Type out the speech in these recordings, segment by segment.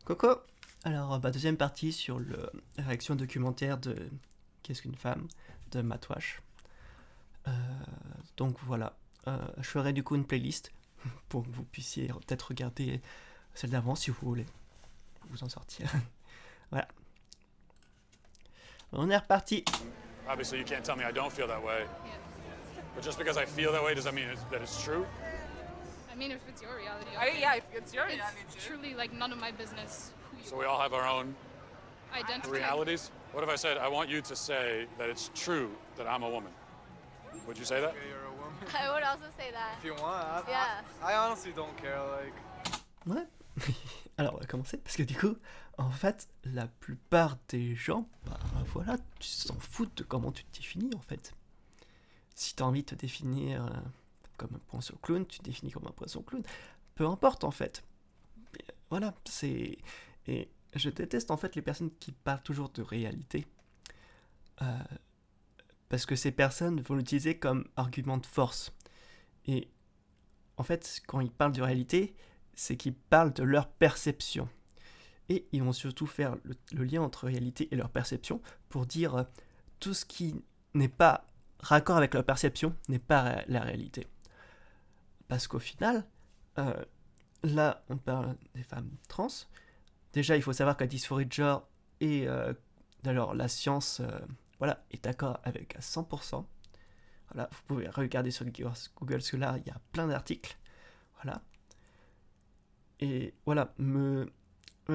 Coco. Alors, deuxième partie sur la réaction documentaire de Qu'est-ce qu'une femme de Matt Walsh. Euh, donc voilà, je ferai du coup une playlist pour que vous puissiez peut-être regarder celle d'avant si vous voulez vous en sortir. Voilà, on est reparti. Obviously, you can't tell me I don't feel that way. But just because I feel that way, does that mean that it's true? I mean, if it's your reality, okay. Yeah, if it's your reality It's too. truly like none of my business who you So we all have our own identify. realities? What if I said, I want you to say that it's true that I'm a woman? Would you say that? Okay, you're a woman. I would also say that. If you want, Yeah. I honestly don't care. Like, Ouais. Alors on va commencer parce que du coup, en fait, la plupart des gens, voilà, tu s'en foutent de comment tu te définis en fait. Si t'as envie de te définir comme un poisson clown, tu te définis comme un poisson clown. Peu importe en fait. Voilà, c'est... Et je déteste en fait les personnes qui parlent toujours de réalité. Parce que ces personnes vont l'utiliser comme argument de force. Et en fait, quand ils parlent de réalité, c'est qu'ils parlent de leur perception. Et ils vont surtout faire le lien entre réalité et leur perception pour dire tout ce qui n'est pas raccord avec leur perception n'est pas la réalité. Parce qu'au final, là, on parle des femmes trans. Déjà, il faut savoir que la dysphorie de genre et alors la science voilà, est d'accord avec à 100%. Voilà, vous pouvez regarder sur Google Scholar, il y a plein d'articles. Voilà. Et voilà, me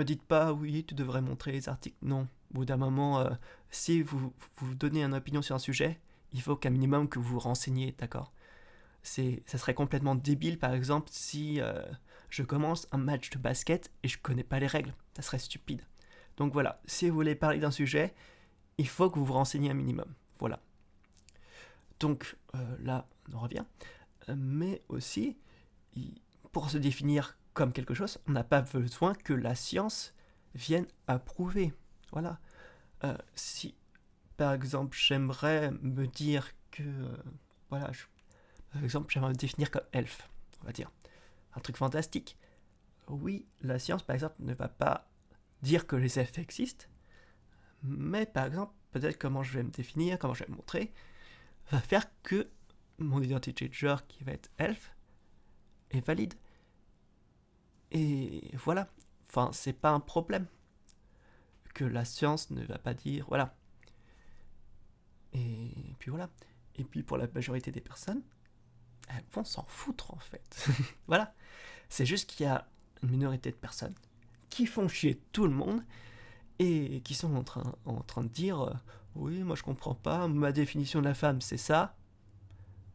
dites pas, oui, tu devrais montrer les articles. Non, au bout d'un moment, si vous donnez une opinion sur un sujet, il faut qu'un minimum que vous vous renseigniez, d'accord ? Ça serait complètement débile, par exemple, si je commence un match de basket et je connais pas les règles. Ça serait stupide. Donc voilà, si vous voulez parler d'un sujet, il faut que vous vous renseigniez un minimum. Voilà. Donc là, on en revient. Mais aussi, pour se définir comme quelque chose, on n'a pas besoin que la science vienne approuver. Voilà. Si, par exemple, j'aimerais me dire que... voilà, par exemple, j'aimerais me définir comme elfe, on va dire. Un truc fantastique. Oui, la science, par exemple, ne va pas dire que les elfes existent, mais par exemple, peut-être comment je vais me définir, comment je vais me montrer, va faire que mon identité de genre qui va être elfe est valide. Et voilà. Enfin, c'est pas un problème que la science ne va pas dire, voilà. Et puis voilà. Et puis pour la majorité des personnes, elles vont s'en foutre en fait. Voilà. C'est juste qu'il y a une minorité de personnes qui font chier tout le monde et qui sont en train de dire oui, moi je comprends pas, ma définition de la femme c'est ça.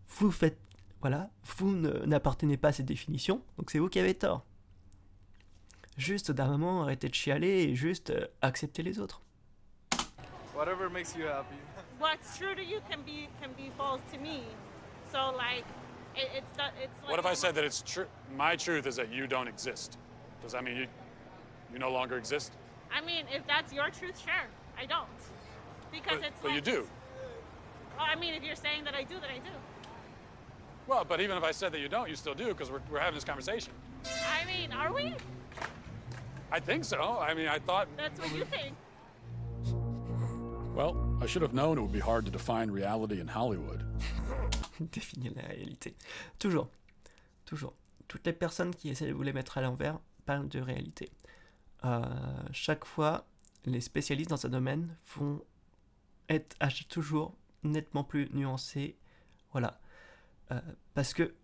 Vous faites, voilà, vous n'appartenez pas à cette définition, donc c'est vous qui avez tort. Juste d'un moment, arrêtez de chialer et juste accepter les autres. whatever makes you happy. What's true to you can be false to me. So like, it's like. What if I said that it's true? My truth is that you don't exist. Does that mean you no longer exist? I mean, if that's your truth, sure, I don't, because But you do. Well, I mean, if you're saying that I do, then I do. Well, but even if I said that you don't, you still do because we're having this conversation. I mean, are we? I think so. I mean, I thought. That's what you think. Well, I should have known it would be hard to define reality in Hollywood. Définir la réalité. Toujours. Toutes les personnes qui essaient de vous les mettre à l'envers parlent de réalité. Chaque fois, les spécialistes dans ce domaine vont être toujours nettement plus nuancés. Voilà. Parce que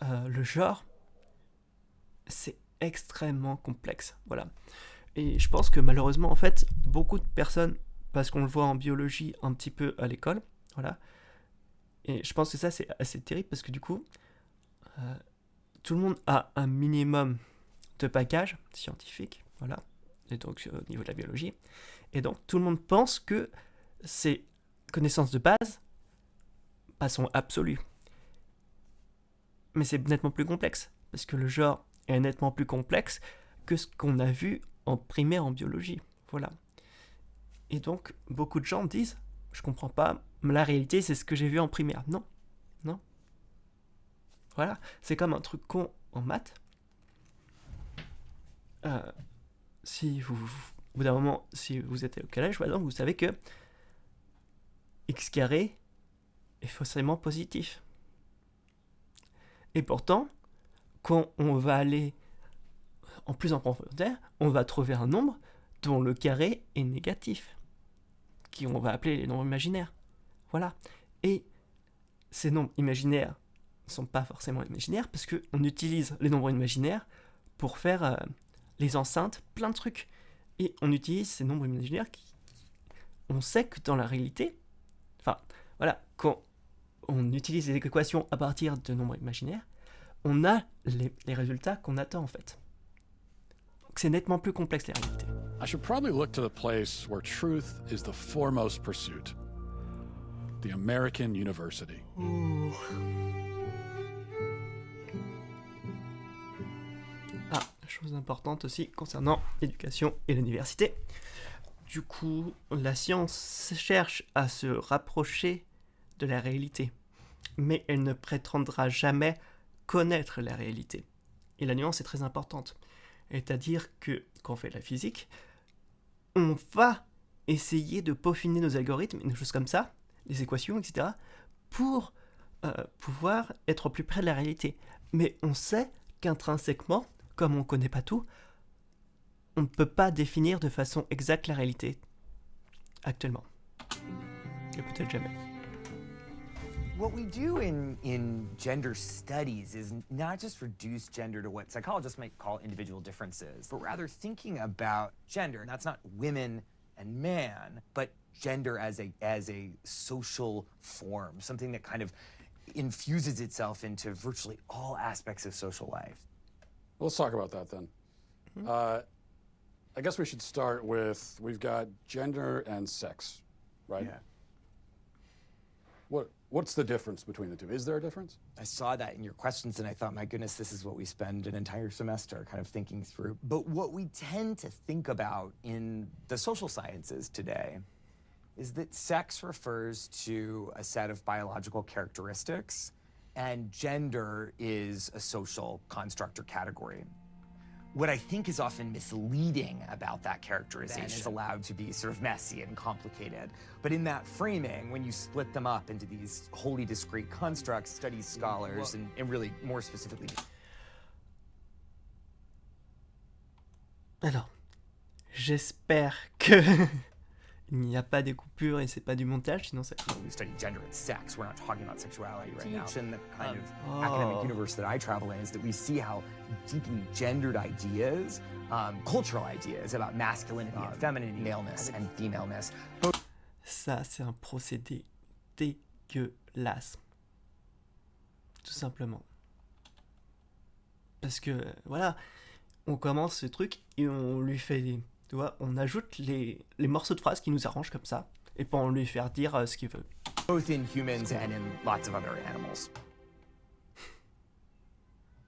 le genre, c'est extrêmement complexe. Voilà. Et je pense que malheureusement, en fait, beaucoup de personnes, parce qu'on le voit en biologie un petit peu à l'école, voilà. Et je pense que ça, c'est assez terrible parce que du coup, tout le monde a un minimum de bagage scientifique, voilà. Et donc, au niveau de la biologie. Et donc, tout le monde pense que ces connaissances de base sont absolues. Mais c'est nettement plus complexe. Parce que le genre est nettement plus complexe que ce qu'on a vu en primaire en biologie. Voilà. Et donc, beaucoup de gens disent, je comprends pas, la réalité c'est ce que j'ai vu en primaire. Non. Voilà. C'est comme un truc con en maths. si au bout d'un moment, si vous êtes au collège, par exemple, vous savez que x carré est forcément positif. Et pourtant, quand on va aller en plus en profondeur, on va trouver un nombre dont le carré est négatif, qui on va appeler les nombres imaginaires. Voilà. Et ces nombres imaginaires ne sont pas forcément imaginaires parce qu'on utilise les nombres imaginaires pour faire les enceintes, plein de trucs. Et on utilise ces nombres imaginaires on sait que dans la réalité, enfin, voilà, quand on utilise les équations à partir de nombres imaginaires, on a les résultats qu'on attend en fait. Donc c'est nettement plus complexe la réalité. I should probably look to the place where truth is the foremost pursuit. The American University. Ah, chose importante aussi concernant l'éducation et l'université. Du coup, la science cherche à se rapprocher de la réalité, mais elle ne prétendra jamais connaître la réalité. Et la nuance est très importante. C'est-à-dire que, quand on fait de la physique, on va essayer de peaufiner nos algorithmes, des choses comme ça, les équations, etc., pour pouvoir être au plus près de la réalité. Mais on sait qu'intrinsèquement, comme on ne connaît pas tout, on ne peut pas définir de façon exacte la réalité actuellement. Et peut-être jamais. What we do in gender studies is not just reduce gender to what psychologists might call individual differences, but rather thinking about gender, and that's not women and man, but gender as a social form, something that kind of infuses itself into virtually all aspects of social life. Let's talk about that then. I guess we should start with, we've got gender and sex, right? Yeah. What's the difference between the two? Is there a difference? I saw that in your questions and I thought, my goodness, this is what we spend an entire semester kind of thinking through. But what we tend to think about in the social sciences today is that sex refers to a set of biological characteristics and gender is a social construct or category. What I think is often misleading about that characterization is allowed to be sort of messy and complicated. But in that framing, when you split them up into these wholly discrete constructs, studies scholars, and really more specifically... Alors, j'espère que il n'y a pas des coupures et c'est pas du montage, sinon ça... We study gender and sex. We're not talking about sexuality right now. And the kind of academic universe that I travel in is that we see how deeply gendered ideas, cultural ideas about masculinity and femininity, maleness and femaleness. Ça, c'est un procédé dégueulasse. Tout simplement. Parce que, voilà, on commence ce truc et on lui fait... Tu vois, on ajoute les morceaux de phrases qui nous arrangent comme ça, et pour lui faire dire ce qu'il veut. Both in humans and in lots of other animals.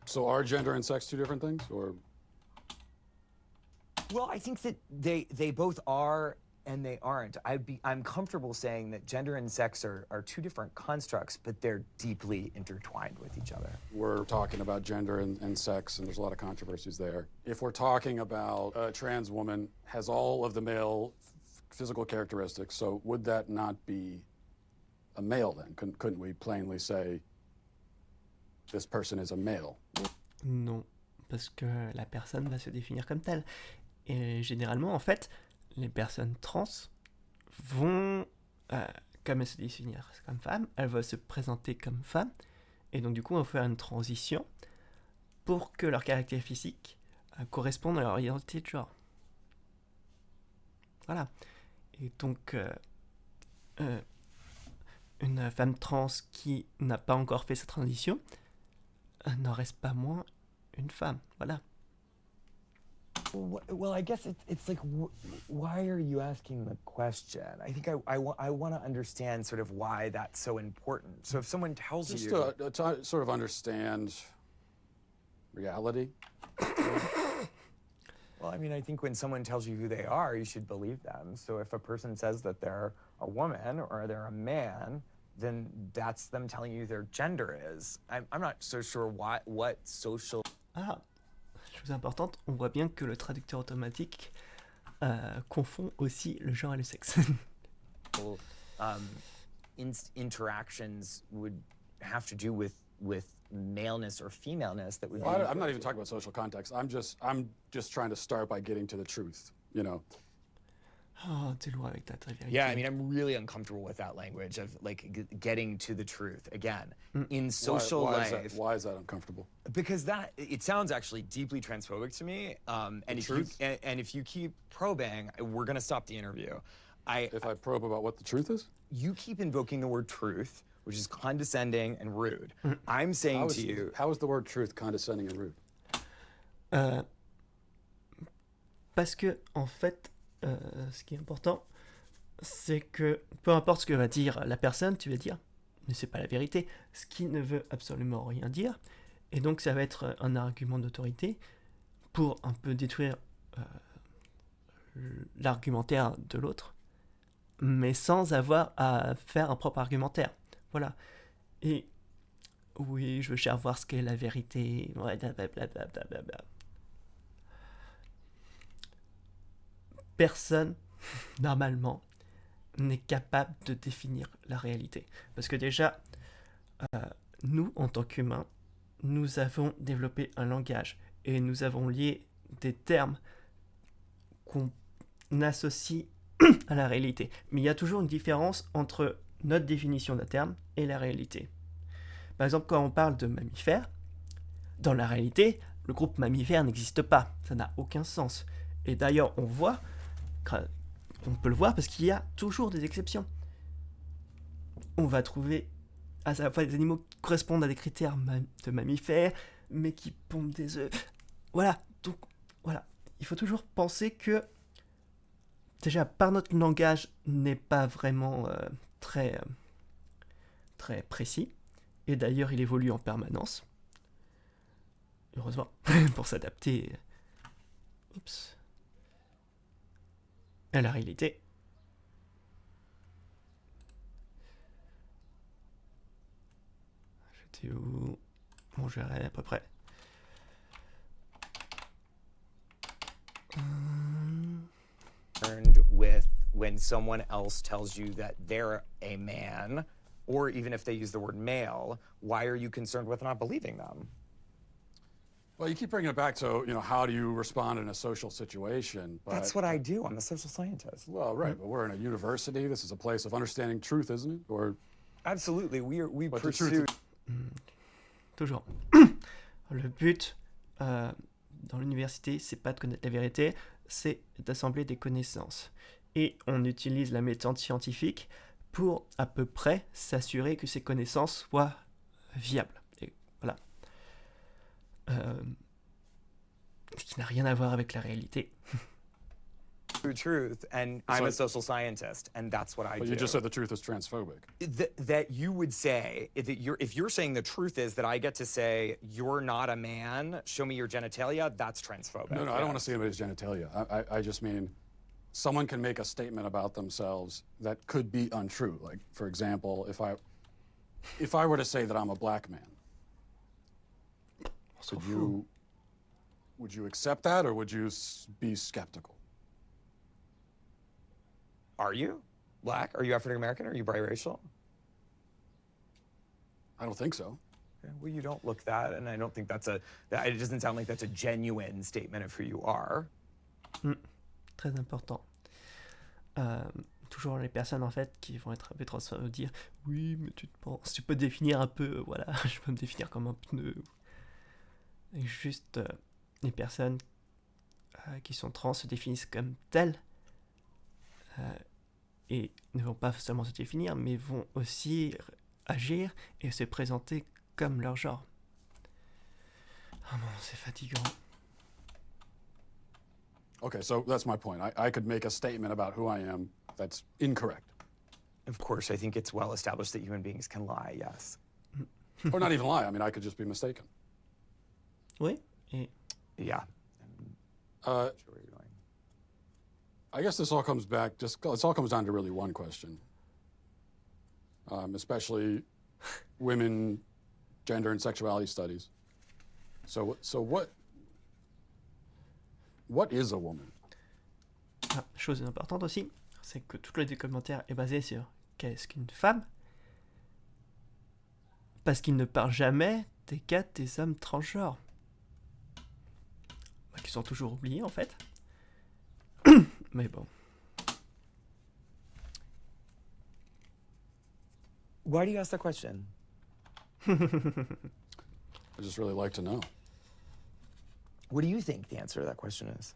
So are gender and sex two different things, or? Well, I think that they both are and they aren't. I'm comfortable saying that gender and sex are two different constructs, but they're deeply intertwined with each other. We're talking about gender and sex, and there's a lot of controversies there. If we're talking about a trans woman has all of the male physical characteristics, so would that not be a male then? Couldn't we plainly say this person is a male? Non, parce que la personne va se définir comme telle. Et généralement, en fait, les personnes trans vont, comme elles se définir comme femmes, elles vont se présenter comme femmes, et donc du coup on va faire une transition pour que leur caractère physique corresponde à leur identité de genre. Voilà. Et donc, une femme trans qui n'a pas encore fait sa transition n'en reste pas moins une femme. Voilà. Well, I guess it's like, why are you asking the question? I think I want to understand sort of why that's so important. So if someone tells Just you... to sort of understand reality. Well, I mean, I think when someone tells you who they are, you should believe them. So if a person says that they're a woman or they're a man, then that's them telling you their gender is. I'm not so sure what social... Ah, chose importante, on voit bien que le traducteur automatique confond aussi le genre et le sexe. um, interactions would have to do with maleness or femaleness that would be. Well, I'm not even talking about social context. I'm just trying to start by getting to the truth. You know. Oh, t'es lourd avec ta vérité. Yeah, I mean, I'm really uncomfortable with that language of like getting to the truth. Again, in social life. Why is that uncomfortable? Because it sounds actually deeply transphobic to me. And if you keep probing, we're gonna stop the interview. If I probe about what the truth is? You keep invoking the word truth, which is condescending and rude. I'm saying to you. How is the word truth condescending and rude? Parce que, en fait, ce qui est important, c'est que peu importe ce que va dire la personne, tu vas dire, mais c'est pas la vérité, ce qui ne veut absolument rien dire. Et donc, ça va être un argument d'autorité pour un peu détruire l'argumentaire de l'autre, mais sans avoir à faire un propre argumentaire. Voilà. Et oui, je veux chercher voir ce qu'est la vérité. Ouais, blablabla. Personne, normalement, n'est capable de définir la réalité. Parce que déjà, nous, en tant qu'humains, nous avons développé un langage et nous avons lié des termes qu'on associe à la réalité. Mais il y a toujours une différence entre notre définition d'un terme et la réalité. Par exemple, quand on parle de mammifères, dans la réalité, le groupe mammifère n'existe pas. Ça n'a aucun sens. Et d'ailleurs, on peut le voir parce qu'il y a toujours des exceptions. On va trouver à la fois des animaux qui correspondent à des critères de mammifères, mais qui pondent des œufs. Voilà, donc voilà. Il faut toujours penser que, déjà, par notre langage n'est pas vraiment très précis. Et d'ailleurs, il évolue en permanence. Heureusement, pour s'adapter à la réalité. J'étais où? Bon, je verrai à peu près. With when someone else tells you that they're a man, or even if they use the word male, why are you concerned with not believing them? Well, you keep bringing it back to, how do you respond in a social situation? But, That's what I do. I'm a social scientist. Well, right, but we're in a university. This is a place of understanding truth, isn't it? Or absolutely, we but pursue. Toujours. Le but dans l'université, c'est pas de connaître la vérité, c'est d'assembler des connaissances. Et on utilise la méthode scientifique pour à peu près s'assurer que ces connaissances soient viables. Et voilà. Ce qui n'a rien à voir avec la réalité. Truth, and I'm a social scientist, and that's what I do. But you just said the truth is transphobic. That you would say that if you're saying the truth is that I get to say you're not a man, show me your genitalia, that's transphobic. No, I don't want to see anybody's genitalia. I just mean someone can make a statement about themselves that could be untrue. Like, for example, if I were to say that I'm a black man, would you accept that, or would you be skeptical? Are you black? Are you African American? Are you biracial? I don't think so. Okay, well, you don't look that, and I don't think it doesn't sound like that's a genuine statement of who you are. Très important. Toujours les personnes en fait qui vont être un peu transphobes dire oui mais tu peux te définir un peu, voilà, je peux me définir comme un pneu. Et juste les personnes qui sont trans se définissent comme telles et ne vont pas seulement se définir mais vont aussi agir et se présenter comme leur genre. Ah bon, c'est fatigant. Okay, so that's my point. I could make a statement about who I am that's incorrect. Of course, I think it's well established that human beings can lie, yes. Or not even lie. I mean, I could just be mistaken. Oui. Et Yeah. I guess this all comes back, it all comes down to really one question. Especially women, gender, and sexuality studies. So What is a woman? Ah, chose importante aussi, c'est que tout le documentaire est basé sur qu'est-ce qu'une femme, parce qu'il ne parle jamais des cas des hommes transgenres, qui sont toujours oubliés en fait. Mais bon. Why do you ask that question? I just really like to know. What do you think the answer to that question is?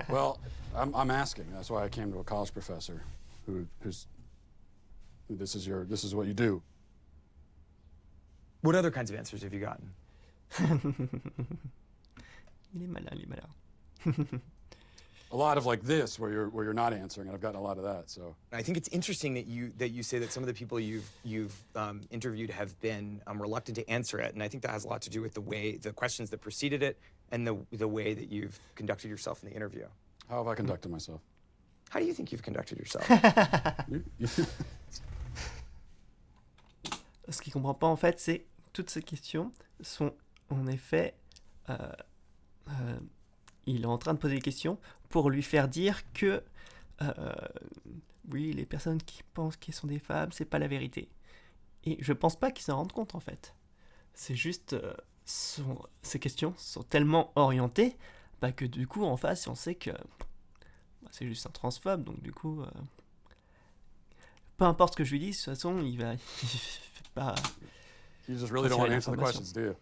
Well, I'm asking. That's why I came to a college professor who's this is what you do. What other kinds of answers have you gotten? Il est malin. A lot of like this where you're not answering, and I've gotten a lot of that. So I think it's interesting that you say that some of the people you've interviewed have been reluctant to answer it, and I think that has a lot to do with the questions that preceded it, and the way that you've conducted yourself in the interview. how have I conducted myself? How do you think you've conducted yourself? Ce qu'il comprend pas en fait, c'est toutes ces questions sont en effet, il est en train de poser des questions pour lui faire dire que oui, les personnes qui pensent qu'elles sont des femmes, c'est pas la vérité. Et je pense pas qu'ils s'en rendent compte en fait. C'est juste ces questions sont tellement orientées que du coup en face on sait que c'est juste un transphobe, donc du coup peu importe ce que je lui dis, de toute façon il fait pas. You just really don't want to answer the questions, do you?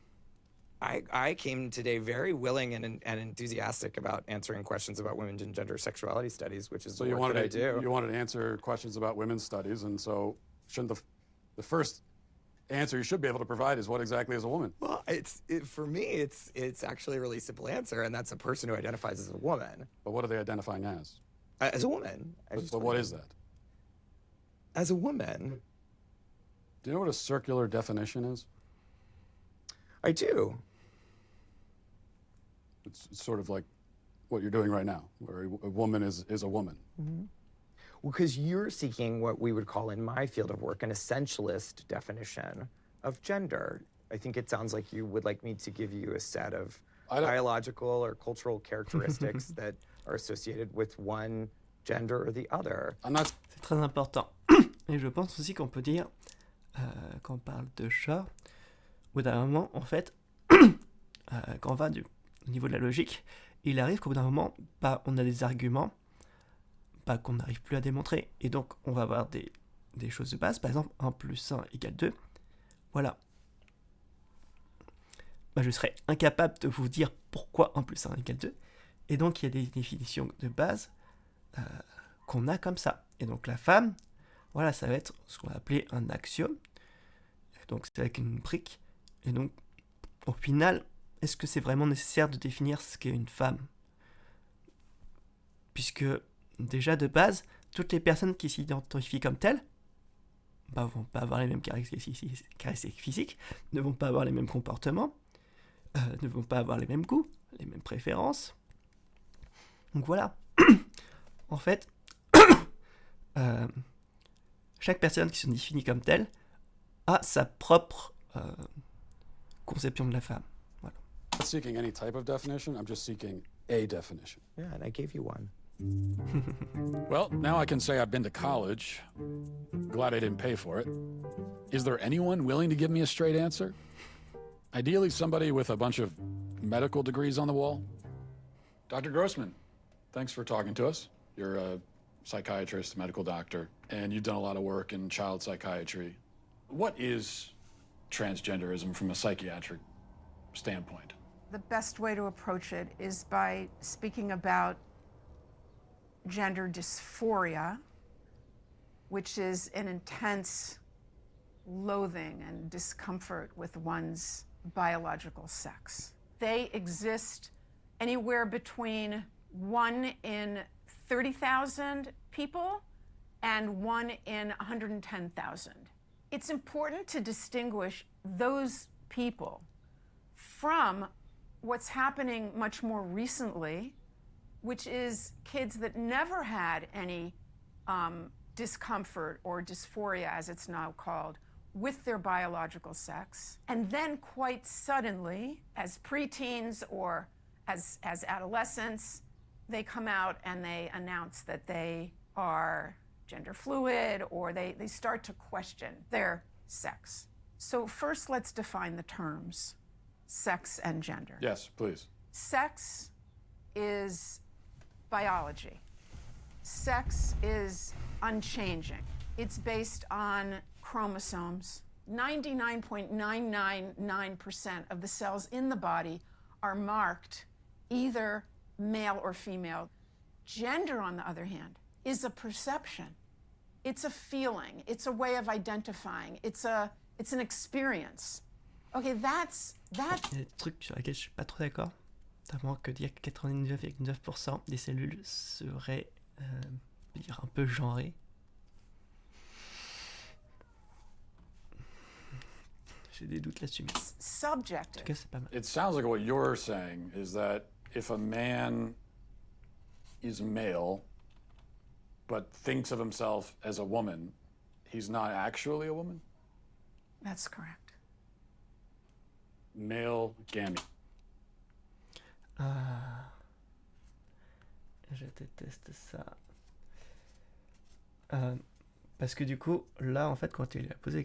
I came today very willing and enthusiastic about answering questions about women and gender sexuality studies, which is So the you work that I wanted do. you wanted to answer questions about women's studies, and so shouldn't the first answer you should be able to provide is what exactly is a woman? Well, for me, it's actually a really simple answer, and that's a person who identifies as a woman. But what are they identifying as? As a woman. But what is that? As a woman. Do you know what a circular definition is? I do. It's sort of like what you're doing right now, where a woman is a woman. Mm-hmm. Well, because you're seeking what we would call in my field of work an essentialist definition of gender. I think it sounds like you would like me to give you a set of biological or cultural characteristics that are associated with one gender or the other. C'est très important. Et je pense aussi qu'on peut dire, quand on parle de chat, au bout d'un moment, en fait, quand on va au niveau de la logique, il arrive qu'au bout d'un moment, on a des arguments qu'on n'arrive plus à démontrer. Et donc, on va avoir des choses de base. Par exemple, 1 plus 1 égale 2. Voilà. Je serais incapable de vous dire pourquoi 1 plus 1 égale 2. Et donc, il y a des définitions de base qu'on a comme ça. Et donc, la femme, voilà, ça va être ce qu'on va appeler un axiome. Donc, c'est avec une brique. Et donc, au final, est-ce que c'est vraiment nécessaire de définir ce qu'est une femme ? Puisque, déjà de base, toutes les personnes qui s'identifient comme telles vont pas avoir les mêmes caractéristiques physiques, ne vont pas avoir les mêmes comportements, ne vont pas avoir les mêmes goûts, les mêmes préférences. Donc voilà. En fait, chaque personne qui se définit comme telle a sa propre conception de la femme. Voilà. I'm not seeking any type of definition. I'm just seeking a definition. Yeah, and I gave you one. Well, now I can say I've been to college. Glad I didn't pay for it. Is there anyone willing to give me a straight answer? Ideally, somebody with a bunch of medical degrees on the wall. Dr. Grossman, thanks for talking to us. You're a psychiatrist, medical doctor, and you've done a lot of work in child psychiatry. What is transgenderism from a psychiatric standpoint? The best way to approach it is by speaking about gender dysphoria, which is an intense loathing and discomfort with one's biological sex. They exist anywhere between 1 in 30,000 people and 1 in 110,000. It's important to distinguish those people from what's happening much more recently, which is kids that never had any discomfort or dysphoria, as it's now called, with their biological sex, and then quite suddenly, as preteens or as adolescents, they come out and they announce that they are gender fluid, or they start to question their sex. So first, let's define the terms, sex and gender. Yes, please. Sex is biology. Sex is unchanging. It's based on chromosomes. 99.999% of the cells in the body are marked either male or female. Gender, on the other hand, is a perception. It's a feeling. It's a way of identifying. It's an experience. Okay, that's... Il y a des trucs sur lesquels je suis pas trop d'accord. Notamment que dire que 99,9% des cellules seraient un peu genrées. J'ai des doutes là-dessus. Mais en subjective. tout cas, c'est pas mal. It sounds like what you're saying is that if a man is male but thinks of himself as a woman, he's not actually a woman? That's correct. Male gamete. Ah, je déteste ça. Parce que du coup, là, en fait, quand il a posé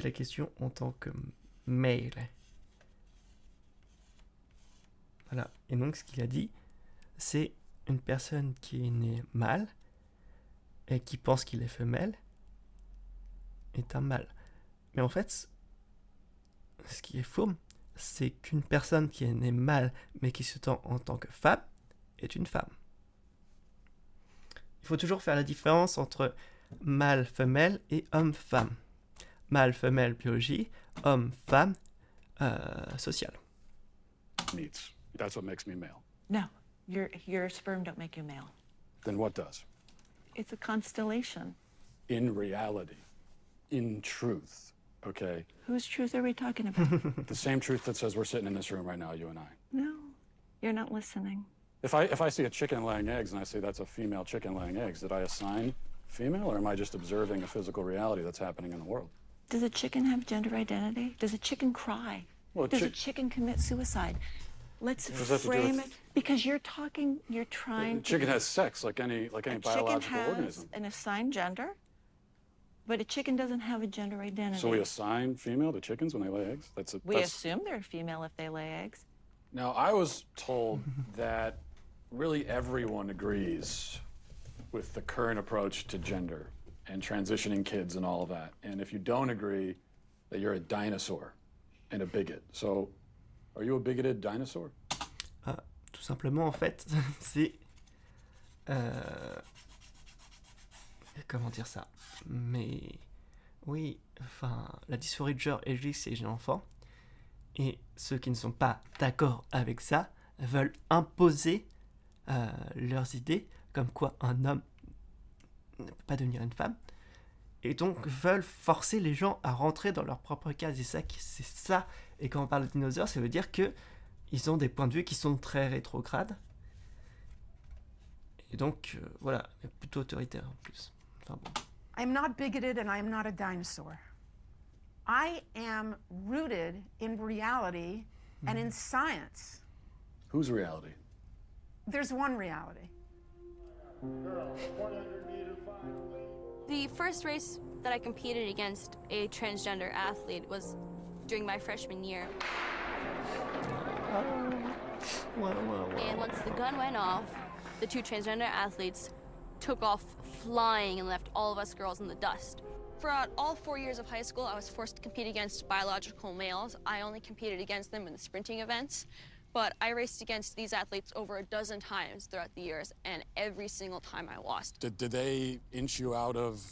la question en tant que male. Voilà. Et donc, ce qu'il a dit, c'est une personne qui est née mâle et qui pense qu'il est femelle est un mâle. Mais en fait, ce qui est faux, c'est qu'une personne qui est née mâle mais qui se tend en tant que femme est une femme. Il faut toujours faire la différence entre mâle, femelle et homme-femme. Mâle, femelle, biologie, homme, femme, social. Needs. That's what makes me male. No, your sperm don't make you male. Then what does? It's a constellation. In reality, in truth, okay? Whose truth are we talking about? The same truth that says we're sitting in this room right now, you and I. No, you're not listening. If I see a chicken laying eggs and I say that's a female chicken laying eggs, did I assign female, or am I just observing a physical reality that's happening in the world? Does a chicken have gender identity? Does a chicken cry? Well, Does a chicken commit suicide? Let's does that have to do frame with- it because you're The trying chicken to... has sex like any A chicken biological has organism. an assigned gender, but a chicken doesn't have a gender identity. So we assign female to chickens when they lay eggs? We assume they're female if they lay eggs. Now, I was told that really everyone agrees with the current approach to gender and transitioning kids and all of that. And if you don't agree, that you're a dinosaur and a bigot. So, are you a bigoted dinosaur? Tout simplement, en fait, c'est... comment dire ça? Mais... Oui, enfin, la dysphorie de genre existe chez les enfants. Et ceux qui ne sont pas d'accord avec ça veulent imposer leurs idées, comme quoi un homme ne peut pas devenir une femme. Et donc veulent forcer les gens à rentrer dans leur propre case. Et ça, c'est ça. Et quand on parle de dinosaures, ça veut dire que ils ont des points de vue qui sont très rétrogrades. Et donc, voilà, mais plutôt autoritaires en plus. Enfin bon. I'm not bigoted and I am not a dinosaur. I am rooted in reality and in science. Whose reality? There's one reality. The first race that I competed against a transgender athlete was during my freshman year. And once the gun went off, the two transgender athletes took off flying and left all of us girls in the dust. Throughout all 4 years of high school, I was forced to compete against biological males. I only competed against them in the sprinting events, but I raced against these athletes over a dozen times throughout the years, and every single time I lost. Did they inch you out of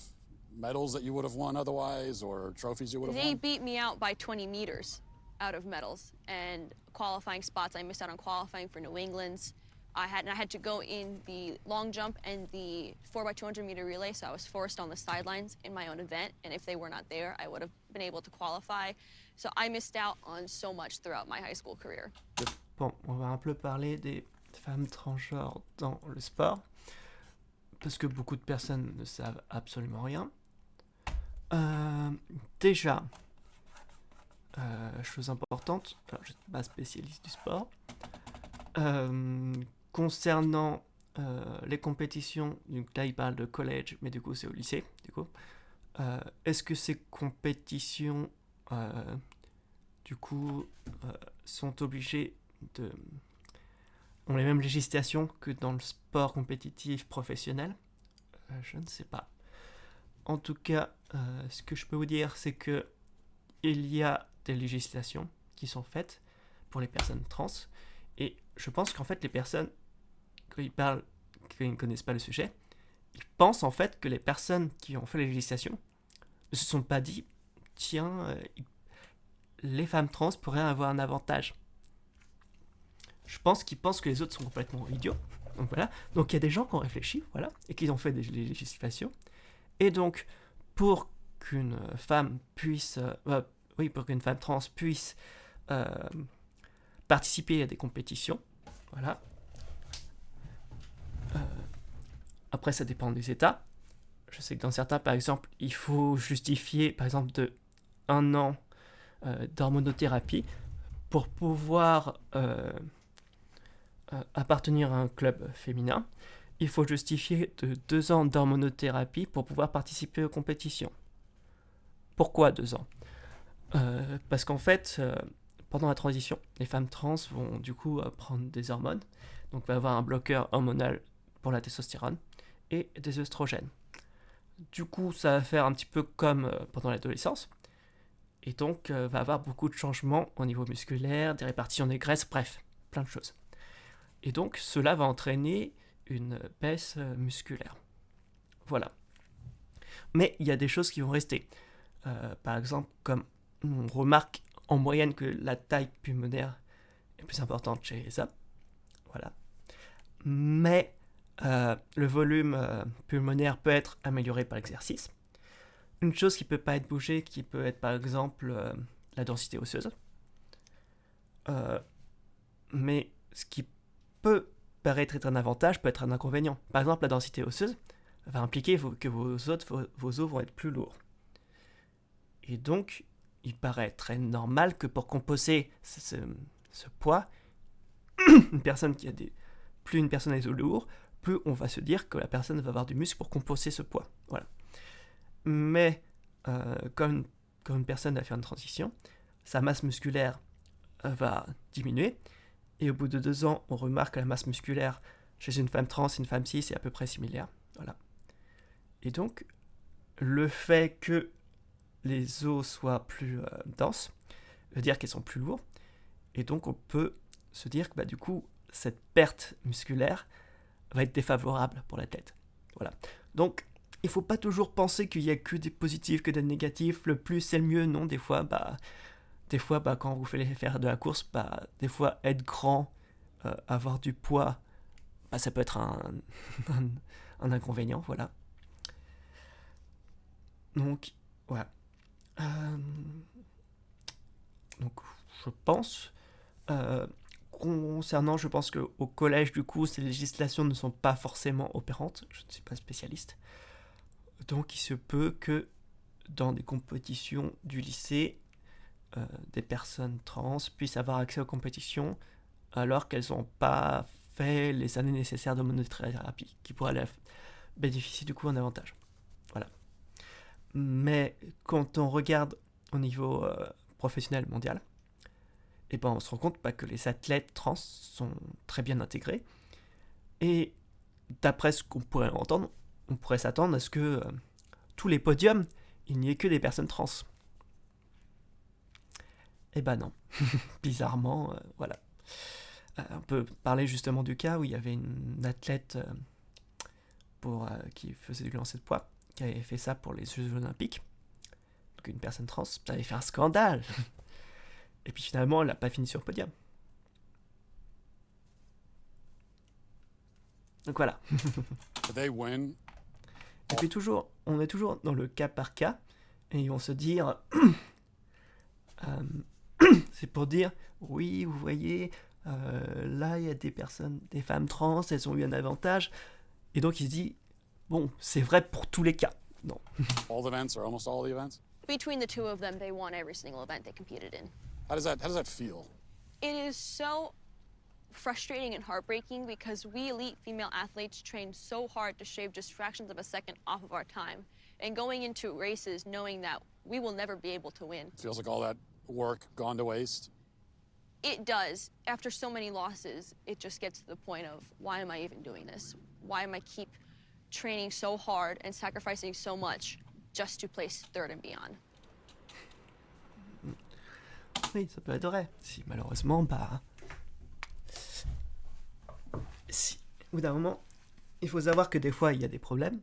medals that you would have won otherwise, or trophies you would have They won? beat me out by 20 meters out of medals, and qualifying spots, I missed out on qualifying for New England's. I had to go in the long jump and the 4x200 meter relay, so I was forced on the sidelines in my own event, and if they were not there, I would have been able to qualify. So I missed out on so much throughout my high school career. Bon, on va un peu parler des femmes transgenres dans le sport, parce que beaucoup de personnes ne savent absolument rien. Déjà, chose importante, alors je ne suis pas spécialiste du sport, concernant les compétitions, donc là il parle de college, mais du coup c'est au lycée, du coup. Est-ce que ces compétitions, du coup, sont obligées de... ont les mêmes législations que dans le sport compétitif professionnel? Je ne sais pas. En tout cas, ce que je peux vous dire, c'est que il y a des législations qui sont faites pour les personnes trans, et je pense qu'en fait les personnes, quand ils parlent, qu'ils ne connaissent pas le sujet, ils pensent en fait que les personnes qui ont fait les législations ne se sont pas dit, tiens, les femmes trans pourraient avoir un avantage. Je pense qu'ils pensent que les autres sont complètement idiots. Donc voilà. Donc il y a des gens qui ont réfléchi, voilà, et qui ont fait des législations. Et donc, pour qu'une femme puisse, pour qu'une femme trans puisse participer à des compétitions, voilà. Après, ça dépend des États. Je sais que dans certains, par exemple, il faut justifier, par exemple, de 1 an d'hormonothérapie pour pouvoir appartenir à un club féminin. Il faut justifier de 2 ans d'hormonothérapie pour pouvoir participer aux compétitions. Pourquoi 2 ans? Parce qu'en fait, pendant la transition, les femmes trans vont du coup prendre des hormones. Donc, il va y avoir un bloqueur hormonal pour la testostérone et des œstrogènes. Du coup, ça va faire un petit peu comme pendant l'adolescence. Et donc, va y avoir beaucoup de changements au niveau musculaire, des répartitions des graisses, bref, plein de choses. Et donc, cela va entraîner une baisse musculaire. Voilà. Mais il y a des choses qui vont rester. Par exemple, comme on remarque en moyenne que la taille pulmonaire est plus importante chez les hommes. Voilà. Mais le volume pulmonaire peut être amélioré par l'exercice. Une chose qui ne peut pas être bougée, qui peut être par exemple la densité osseuse. Mais ce qui peut paraître être un avantage peut être un inconvénient. Par exemple, la densité osseuse va impliquer que vos os vont être plus lourds. Et donc, il paraît très normal que pour compenser ce poids, une personne qui a plus une personne a des os lourds, plus on va se dire que la personne va avoir du muscle pour compenser ce poids. Voilà. Mais quand une personne va faire une transition, sa masse musculaire va diminuer. Et au bout de 2 ans, on remarque que la masse musculaire chez une femme trans et une femme cis est à peu près similaire. Voilà. Et donc, le fait que les os soient plus denses veut dire qu'ils sont plus lourds. Et donc, on peut se dire que du coup, cette perte musculaire va être défavorable pour l'athlète. Voilà. Donc, il ne faut pas toujours penser qu'il n'y a que des positifs, que des négatifs. Le plus, c'est le mieux. Non, des fois, quand vous faites faire de la course, des fois, être grand, avoir du poids, ça peut être un inconvénient. Voilà. Donc, voilà. Donc, je pense... concernant, je pense qu'au collège, du coup, ces législations ne sont pas forcément opérantes. Je ne suis pas spécialiste. Donc, il se peut que dans des compétitions du lycée, des personnes trans puissent avoir accès aux compétitions alors qu'elles n'ont pas fait les années nécessaires d'hormonothérapie, qui pourraient leur bénéficier du coup en avantage. Voilà. Mais quand on regarde au niveau professionnel mondial, on se rend compte que les athlètes trans sont très bien intégrés. Et d'après ce qu'on pourrait entendre, on pourrait s'attendre à ce que tous les podiums, il n'y ait que des personnes trans. Non. Bizarrement, voilà. On peut parler justement du cas où il y avait une athlète qui faisait du lancer de poids, qui avait fait ça pour les Jeux Olympiques. Donc une personne trans, ça avait fait un scandale. Et puis finalement, elle n'a pas fini sur le podium. Donc voilà. They win. Et puis on est toujours dans le cas par cas. Et ils vont se dire... c'est pour dire, oui, vous voyez, là, il y a des femmes trans, elles ont eu un avantage. Et donc, il se dit, bon, c'est vrai pour tous les cas. non. All the events or almost all the events? Between the two of them, they won every single event they competed in. How does that feel? It is so frustrating and heartbreaking because we elite female athletes train so hard to shave just fractions of a second off of our time. And going into races knowing that we will never be able to win. Feels like all that work gone to waste? It does. After so many losses, it just gets to the point of, why am I even doing this? Why am I keep training so hard and sacrificing so much just to place third and beyond? Oui, ça peut être vrai. Si malheureusement, bah... Si, au bout d'un moment, il faut savoir que des fois, il y a des problèmes,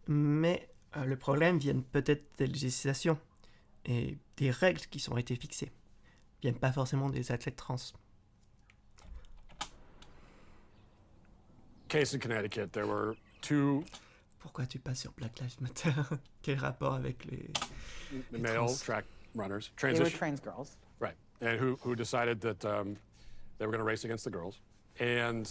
mais le problème vient peut-être des législations et des règles qui ont été fixées. Viennent pas forcément des athlètes trans. Case in Connecticut, there were 2... Pourquoi tu passes sur Black Lives Matter? Quel rapport avec les male trans? track runners, They were trans girls. right? And who decided that they were going to race against the girls. And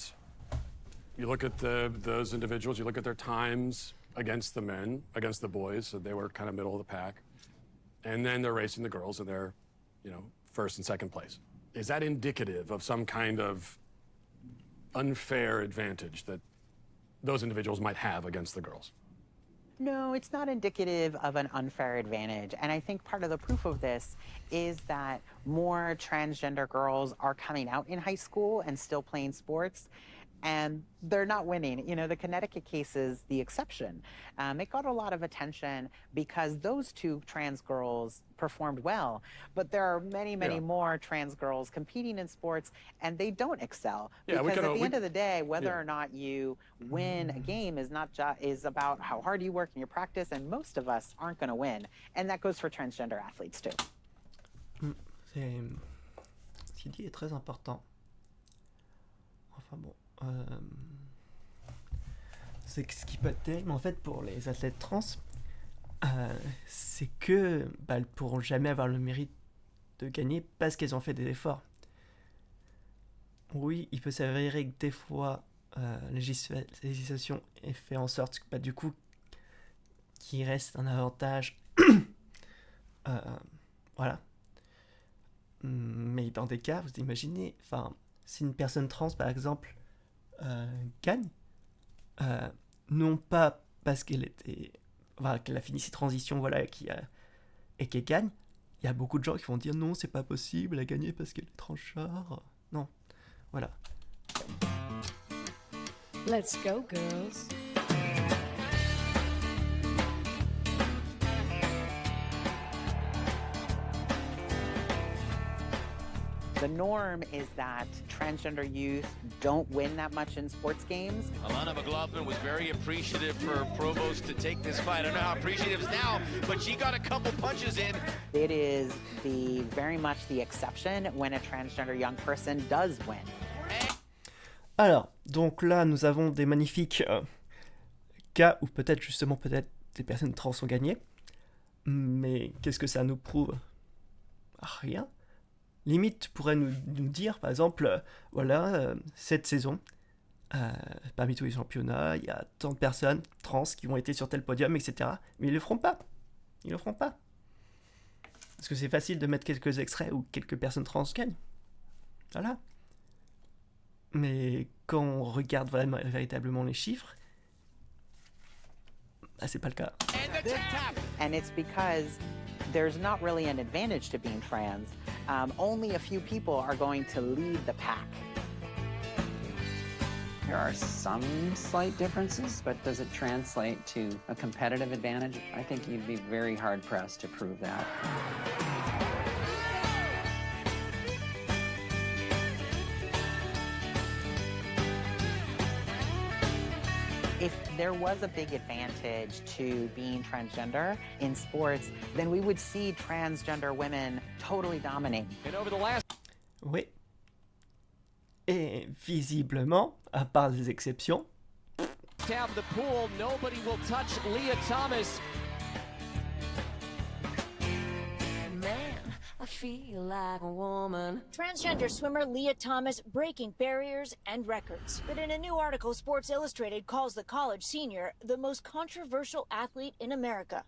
you look at those individuals, you look at their times against the men, against the boys, so they were kind of middle of the pack. And then they're racing the girls, and they're, first and second place. Is that indicative of some kind of unfair advantage that those individuals might have against the girls? No, it's not indicative of an unfair advantage. And I think part of the proof of this is that more transgender girls are coming out in high school and still playing sports. And they're not winning. The Connecticut case is the exception. It got a lot of attention because those 2 trans girls performed well. But there are many, many more trans girls competing in sports, and they don't excel. Yeah, because at the end of the day, whether or not you win a game is about how hard you work in your practice, and most of us aren't going to win. And that goes for transgender athletes too. Ce qu'il dit est très important. Enfin bon. C'est ce qui peut être terrible en fait pour les athlètes trans, c'est que elles pourront jamais avoir le mérite de gagner parce qu'elles ont fait des efforts. Oui, il peut s'avérer que des fois la législation est fait en sorte que du coup qu'il reste un avantage, voilà. Mais dans des cas, vous imaginez, si une personne trans par exemple gagne, non pas parce qu'elle a fini ses transitions, et qu'elle gagne, il y a beaucoup de gens qui vont dire non, c'est pas possible, elle a gagné parce qu'elle est transgenre. Non, voilà. Let's go, girls. The norm is that transgender youth don't win that much in sports games. Alana McLaughlin was very appreciative for Provost to take this fight. I don't know how appreciative is now, but she got a couple punches in. It is very much the exception when a transgender young person does win. Alors, donc là, nous avons des magnifiques cas où peut-être des personnes trans ont gagné. Mais qu'est-ce que ça nous prouve? Rien. Limite pourrait nous dire, par exemple, cette saison, parmi tous les championnats, il y a tant de personnes trans qui ont été sur tel podium, etc. Mais ils le feront pas. Ils le feront pas. Parce que c'est facile de mettre quelques extraits où quelques personnes trans gagnent. Voilà. Mais quand on regarde véritablement les chiffres, c'est pas le cas. And it's because there's not really an advantage to being trans. Only a few people are going to lead the pack. There are some slight differences, but does it translate to a competitive advantage? I think you'd be very hard-pressed to prove that. If there was a big advantage to being transgender in sports, then we would see transgender women totally dominating. And over the last... Oui. Et visiblement, à part des exceptions, Tab the pool, nobody will touch Leah Thomas. Man, I feel like a woman. Transgender swimmer Leah Thomas breaking barriers and records. But in a new article, Sports Illustrated calls the college senior the most controversial athlete in America.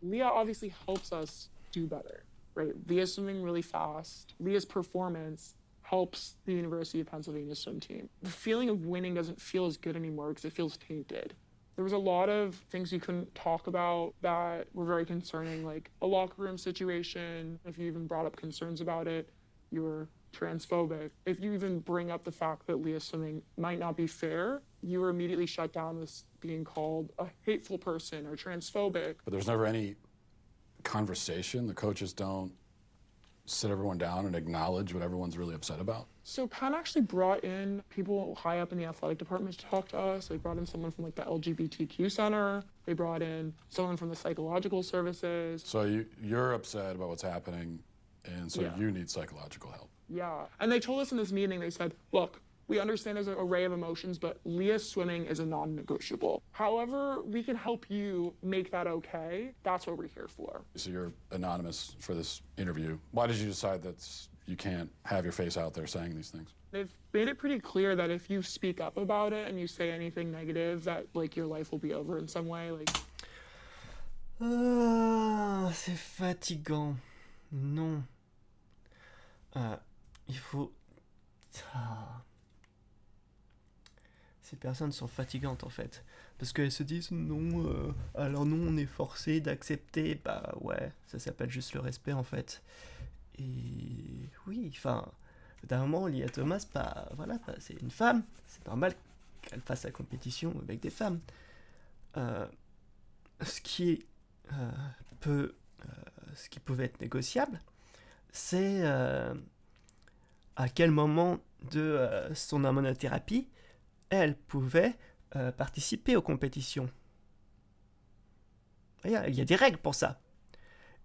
Leah obviously helps us do better, right? Leah's swimming really fast. Leah's performance helps the University of Pennsylvania swim team. The feeling of winning doesn't feel as good anymore because it feels tainted. There was a lot of things you couldn't talk about that were very concerning, like a locker room situation. If you even brought up concerns about it, you were transphobic. If you even bring up the fact that Leah swimming might not be fair, you were immediately shut down as being called a hateful person or transphobic. But there's never any conversation. The coaches don't sit everyone down and acknowledge what everyone's really upset about. So Penn actually brought in people high up in the athletic department to talk to us. They brought in someone from like the LGBTQ center. They brought in someone from the psychological services. So you're upset about what's happening, and so Yeah. you need psychological help. Yeah. And they told us in this meeting, they said, look, we understand there's an array of emotions, but Leah's swimming is a non-negotiable. However, we can help you make that okay. That's what we're here for. So you're anonymous for this interview. Why did you decide that you can't have your face out there saying these things? They've made it pretty clear that if you speak up about it and you say anything negative, that like your life will be over in some way. Like. Ah, c'est fatigant. Non. Il faut... Ah. Ces personnes sont fatigantes en fait. Parce qu'elles se disent non, alors nous on est forcé d'accepter. Bah ouais, ça s'appelle juste le respect en fait. Et oui, enfin, d'un moment, Leah Thomas, bah voilà, bah, c'est une femme. C'est normal qu'elle fasse la compétition avec des femmes. Ce qui pouvait être négociable, c'est à quel moment de son hormonothérapie elle pouvait participer aux compétitions. Il y a des règles pour ça.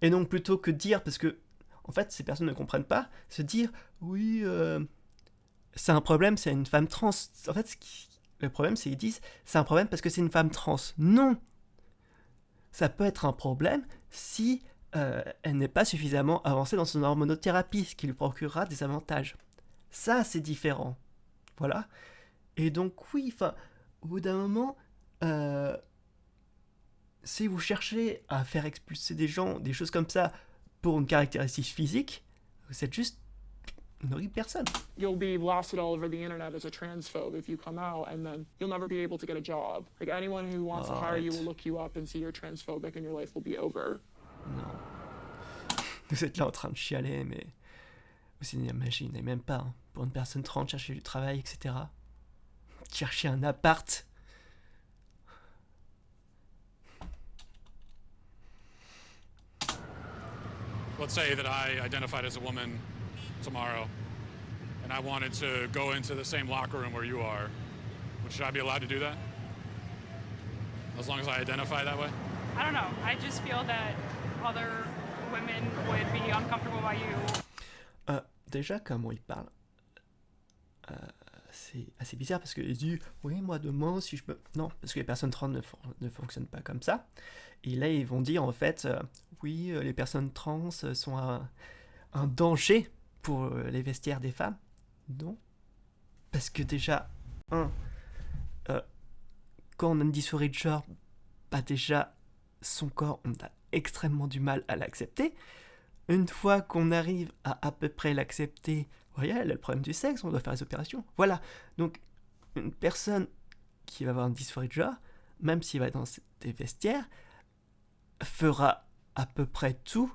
Et donc plutôt que de dire, parce que en fait ces personnes ne comprennent pas, se dire oui, c'est un problème, c'est une femme trans. En fait, le problème, c'est qu'ils disent c'est un problème parce que c'est une femme trans. Non, ça peut être un problème si elle n'est pas suffisamment avancée dans son hormonothérapie, ce qui lui procurera des avantages. Ça, c'est différent. Voilà. Et donc, oui, au bout d'un moment, si vous cherchez à faire expulser des gens, des choses comme ça, pour une caractéristique physique, vous êtes juste une horrible personne. You'll be blasted all over the internet as a transphobe if you come out, and then you'll never be able to get a job. Like, anyone who wants to hire you will look you up and see you're transphobic and your life will be over. Non. Vous êtes là en train de chialer, mais vous n'imaginez même pas, hein, pour une personne trans, chercher du travail, etc. Chercher un appart. Let's say that I identified as a woman tomorrow, and I wanted to go into the same locker room where you are. Should I be allowed to do that? As long as I identify that way? I don't know. I just feel that other women would be uncomfortable by you. Déjà, comment il parle, c'est assez bizarre parce qu'il dit oui, moi demain, si je peux. Non, parce que les personnes trans ne fonctionnent pas comme ça. Et là, ils vont dire en fait oui, les personnes trans sont un danger pour les vestiaires des femmes. Non. Parce que déjà, quand on a une dysphorie de genre, bah déjà, son corps, on a extrêmement du mal à l'accepter. Une fois qu'on arrive à peu près l'accepter, voyez, elle a le problème du sexe, on doit faire les opérations. Voilà. Donc, une personne qui va avoir une dysphorie de genre, même s'il va dans des vestiaires, fera à peu près tout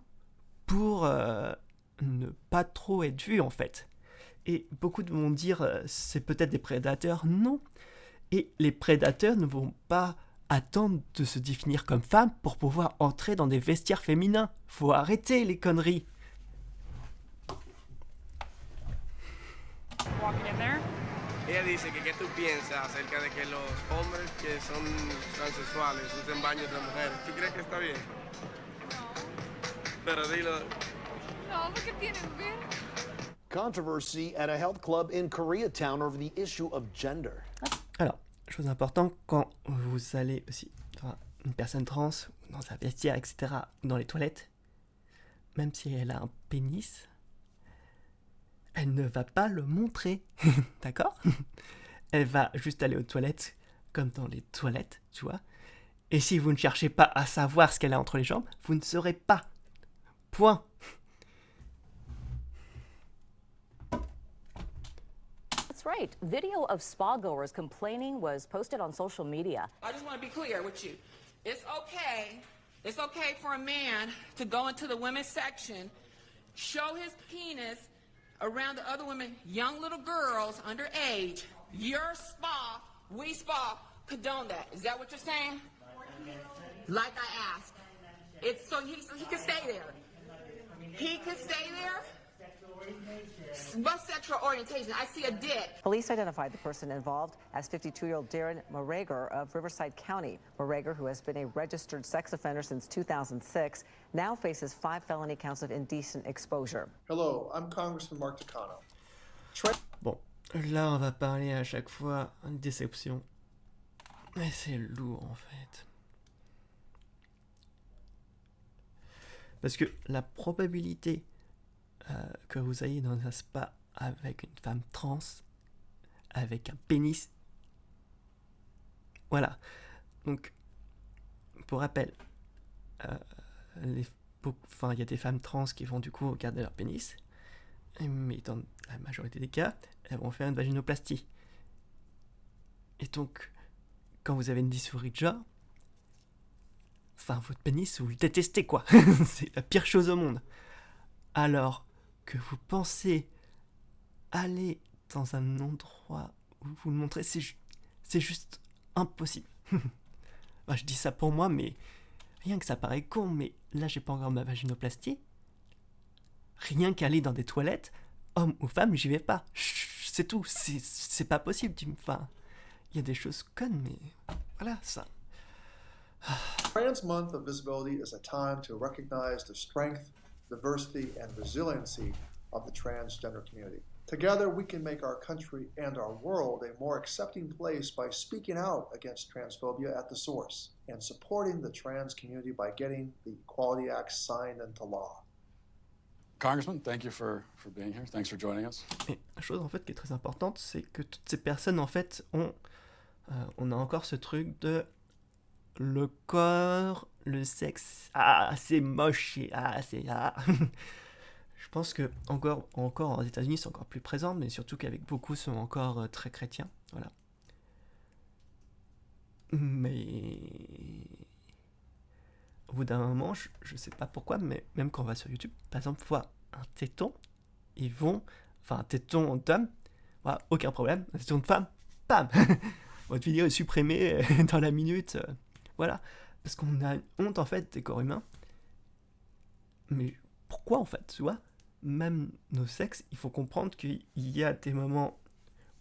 pour ne pas trop être vue, en fait. Et beaucoup vont dire, c'est peut-être des prédateurs. Non. Et les prédateurs ne vont pas attendre de se définir comme femme pour pouvoir entrer dans des vestiaires féminins. Faut arrêter les conneries. Walking in there. Ella dice que qué tú piensas acerca de que los hombres que son transexuales usen baños de mujeres. ¿Tú crees que está bien? No. Pero dilo. No, porque tienen bien. Controversy at a health club in Koreatown over the issue of gender. Alors, chose importante, quand vous allez aussi voir une personne trans, dans un vestiaire, etc., dans les toilettes, même si elle a un pénis, elle ne va pas le montrer, d'accord? Elle va juste aller aux toilettes, comme dans les toilettes, tu vois. Et si vous ne cherchez pas à savoir ce qu'elle a entre les jambes, vous ne saurez pas. Point. That's right. Video of spa goers complaining was posted on social media. I just want to be clear with you. It's okay for a man to go into the women's section, show his penis around the other women, young little girls underage. Your spa, we spa, condone that. Is that what you're saying? Like I asked. It's so he can stay there. He can stay there. What sexual orientation? I see a dick. Police identified the person involved as 52-year-old Darren Morager of Riverside County. Morager, who has been a registered sex offender since 2006, now faces 5 felony counts of indecent exposure. Hello, I'm Congressman Mark Takano. Bon, là on va parler à chaque fois de déception. Mais c'est lourd en fait. Parce que la probabilité que vous ayez dans un spa avec une femme trans, avec un pénis, voilà. Donc, pour rappel, il y a des femmes trans qui vont du coup garder leur pénis, mais dans la majorité des cas, elles vont faire une vaginoplastie. Et donc, quand vous avez une dysphorie de genre, votre pénis, vous le détestez, quoi. C'est la pire chose au monde. Alors que vous pensez aller dans un endroit où vous le montrez, c'est juste impossible. Je dis ça pour moi, mais rien que ça paraît con, mais là, j'ai pas encore ma vaginoplastie. Rien qu'aller dans des toilettes, homme ou femme, j'y vais pas. C'est tout. C'est pas possible. Il y a des choses connes, mais voilà, ça. Trans Month of Visibility is a time to recognize the strength, diversity, and resiliency of the transgender community. Together, we can make our country and our world a more accepting place by speaking out against transphobia at the source and supporting the trans community by getting the Equality Act signed into law. Congressman, thank you for being here. Thanks for joining us. Et la chose en fait qui est très importante, c'est que toutes ces personnes en fait on a encore ce truc de le corps, le sexe, c'est moche, c'est Je pense que encore aux États-Unis c'est encore plus présent, mais surtout qu'avec beaucoup sont encore très chrétiens, voilà. Mais au bout d'un moment, je sais pas pourquoi, mais même quand on va sur YouTube, par exemple, voit un téton, un téton d'homme, voilà, aucun problème, un téton de femme, bam, votre vidéo est supprimée dans la minute, voilà, parce qu'on a une honte en fait des corps humains. Mais pourquoi en fait, tu vois, même nos sexes, il faut comprendre qu'il y a des moments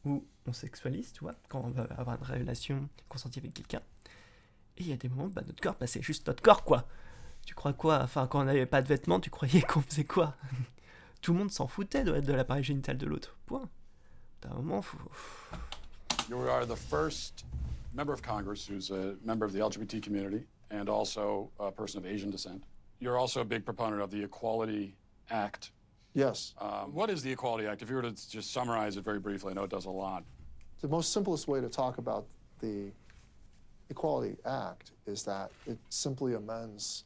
où on sexualise, tu vois, quand on va avoir une relation consentie avec quelqu'un, et il y a des moments où notre corps, c'est juste notre corps, quoi. Tu crois quoi? Quand on n'avait pas de vêtements, tu croyais qu'on faisait quoi? Tout le monde s'en foutait de l'appareil génital de l'autre, point. D'un moment, You are the first member of Congress who's a member of the LGBT community and also a person of Asian descent. You're also a big proponent of the Equality Act. Yes. What is the Equality Act? If you were to just summarize it very briefly, I know it does a lot. The most simplest way to talk about the Equality Act is that it simply amends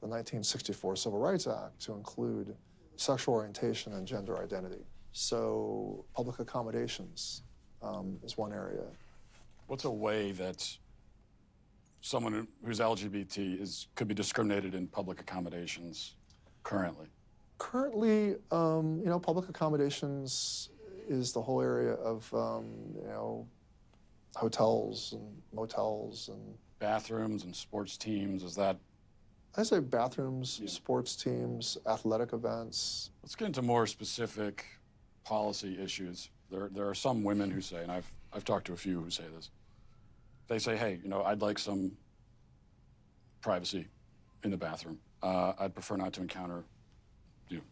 the 1964 Civil Rights Act to include sexual orientation and gender identity. So public accommodations is one area. What's a way that someone who's LGBT could be discriminated in public accommodations currently? Currently, public accommodations is the whole area of, hotels and motels and bathrooms and sports teams. Is that? I say bathrooms, sports teams, athletic events. Let's get into more specific policy issues. There are some women who say, and I've talked to a few who say this. They say, hey, I'd like some privacy in the bathroom. I'd prefer not to encounter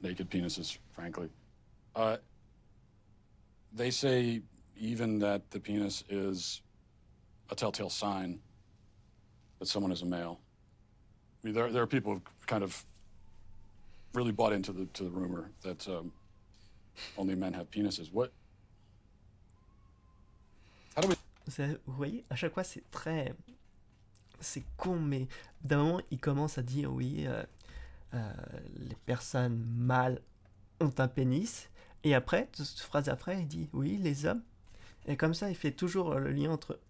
naked penises, frankly. They say even that the penis is a telltale sign that someone is a male. I mean, there are people who kind of really bought into the rumor that only men have penises. What? How do we? Vous voyez, à chaque fois, c'est très... C'est con, mais d'un moment, il commence à dire, oui, les personnes mâles ont un pénis, et après, cette phrase après, il dit, oui, les hommes. Et comme ça, il fait toujours le lien entre...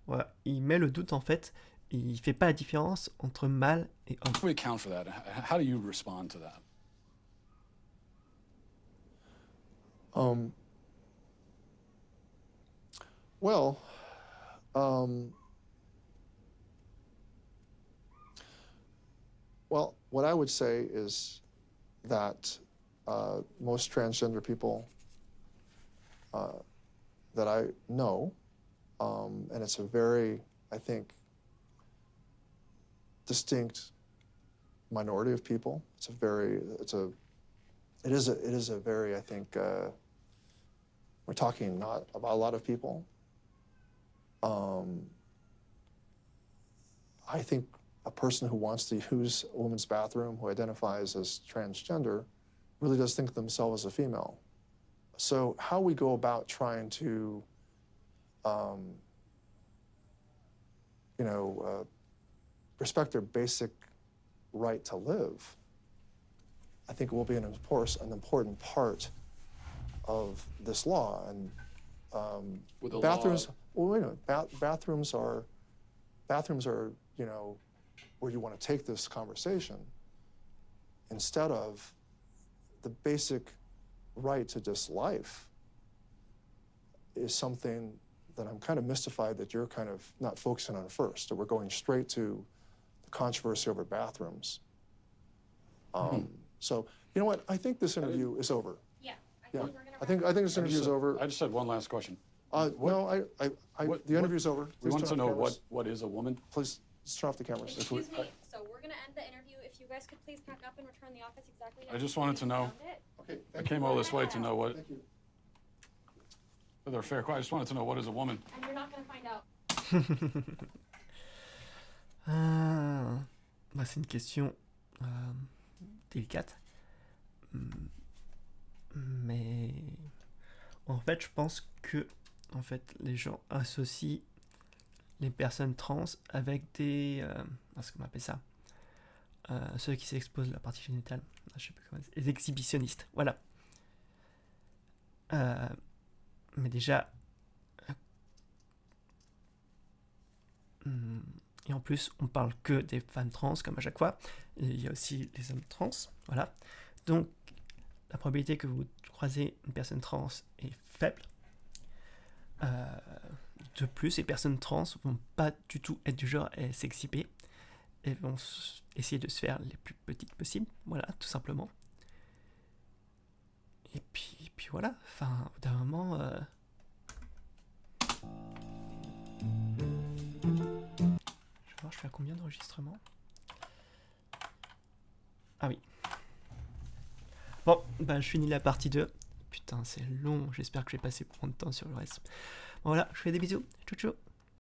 Voilà, il met le doute, en fait, et il fait pas la différence entre mâle et homme. How do we account for that? How do you respond to that? Well, what I would say is that most transgender people that I know, and it's a very, I think, distinct minority of people. It is a very, I think, we're talking not about a lot of people. I think a person who wants to use a woman's bathroom, who identifies as transgender, really does think of themselves as a female. So how we go about trying to, respect their basic right to live, I think will be an important part of this law. And With the bathrooms. law. Well, wait a minute. Bathrooms are, where you want to take this conversation, instead of the basic right to just life, is something that I'm kind of mystified that you're kind of not focusing on first. That we're going straight to the controversy over bathrooms. So, you know what? I think this interview is over. Yeah. I think this interview is over. I just had one last question. No, the interview's over. We Please want turn to off know the cameras. what is a woman? Please turn off the cameras. Excuse me. So we're gonna end the interview. If you guys could please pack up and return the office exactly. I just wanted to know. Okay. I came all this way to know what. They're fair. I just wanted to know what is a woman. And you're not gonna find out. Bah, c'est une question délicate. Mais en fait, je pense que les gens associent les personnes trans avec des... comment on appelle ça, ceux qui s'exposent la partie génitale. Je sais plus comment les exhibitionnistes. Voilà. Mais déjà... et en plus, on parle que des femmes trans, comme à chaque fois. Et il y a aussi les hommes trans. Voilà. Donc, la probabilité que vous croisez une personne trans est faible. De plus, les personnes trans vont pas du tout être du genre à s'exhiber. Elles vont essayer de se faire les plus petites possibles. Voilà, tout simplement. Et puis voilà. Enfin, au bout d'un moment... Je fais à combien d'enregistrements? Ah oui. Bon, bah je finis la partie 2. Putain, c'est long. J'espère que je vais passer moins de temps sur le reste. Bon, voilà, je fais des bisous. Ciao, ciao.